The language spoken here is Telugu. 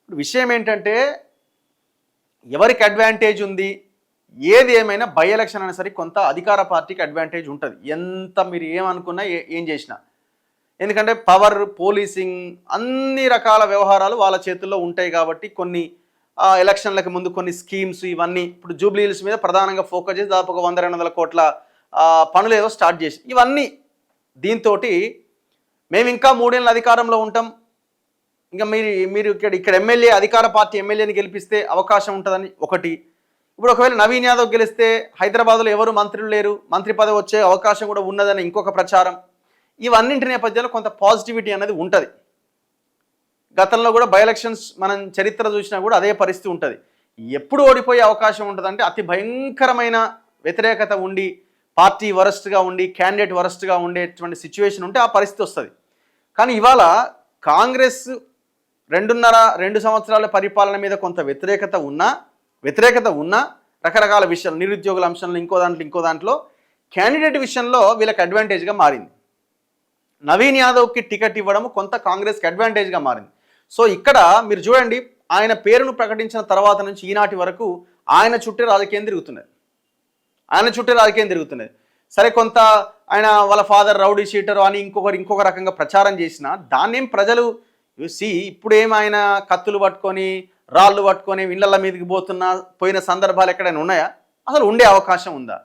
ఇప్పుడు విషయం ఏంటంటే ఎవరికి అడ్వాంటేజ్ ఉంది, ఏది ఏమైనా బై ఎలక్షన్ అయినా సరే కొంత అధికార పార్టీకి అడ్వాంటేజ్ ఉంటుంది, ఎంత మీరు ఏమనుకున్నా ఏం చేసినా. ఎందుకంటే పవర్, పోలీసింగ్, అన్ని రకాల వ్యవహారాలు వాళ్ళ చేతుల్లో ఉంటాయి కాబట్టి కొన్ని ఎలక్షన్లకు ముందు కొన్ని స్కీమ్స్ ఇవన్నీ ఇప్పుడు జూబ్లీ హిల్స్ మీద ప్రధానంగా ఫోకస్ చేసి దాదాపు 100-200 కోట్ల పనులు ఏదో స్టార్ట్ చేసి ఇవన్నీ దీంతో మేము ఇంకా 3 ఏళ్ళ అధికారంలో ఉంటాం, ఇంకా మీరు ఇక్కడ ఎమ్మెల్యే అధికార పార్టీ ఎమ్మెల్యేని గెలిపిస్తే అవకాశం ఉంటుందని ఒకటి. ఇప్పుడు ఒకవేళ నవీన్ యాదవ్ గెలిస్తే హైదరాబాద్లో ఎవరు మంత్రులు లేరు, మంత్రి పదవి వచ్చే అవకాశం కూడా ఉన్నదని ఇంకొక ప్రచారం. ఇవన్నింటి నేపథ్యంలో కొంత పాజిటివిటీ అనేది ఉంటుంది. గతంలో కూడా బై ఎలక్షన్స్ మనం చరిత్ర చూసినా కూడా అదే పరిస్థితి ఉంటుంది. ఎప్పుడు ఓడిపోయే అవకాశం ఉంటుందంటే అతి భయంకరమైన వ్యతిరేకత ఉండి, పార్టీ వరస్ట్గా ఉండి, క్యాండిడేట్ వరస్ట్గా ఉండేటువంటి సిచ్యువేషన్ ఉంటే ఆ పరిస్థితి వస్తుంది. కానీ ఇవాళ కాంగ్రెస్ 2 సంవత్సరాల పరిపాలన మీద కొంత వ్యతిరేకత ఉన్నా రకరకాల విషయాలు, నిరుద్యోగుల అంశంలో ఇంకో దాంట్లో క్యాండిడేట్ విషయంలో వీళ్ళకి అడ్వాంటేజ్గా మారింది. నవీన్ యాదవ్కి టికెట్ ఇవ్వడం కొంత కాంగ్రెస్కి అడ్వాంటేజ్గా మారింది. సో ఇక్కడ మీరు చూడండి, ఆయన పేరును ప్రకటించిన తర్వాత నుంచి ఈనాటి వరకు ఆయన చుట్టే రాజకీయం తిరుగుతున్నది. సరే, కొంత ఆయన వాళ్ళ ఫాదర్ రౌడీ షీటర్ అని ఇంకొక రకంగా ప్రచారం చేసినా దాన్నేం ప్రజలు ఇప్పుడేం ఆయన కత్తులు పట్టుకొని రాళ్ళు పట్టుకొని ఇళ్ళ మీదకి పోయిన సందర్భాలు ఎక్కడైనా ఉన్నాయా? అసలు ఉండే అవకాశం ఉందా?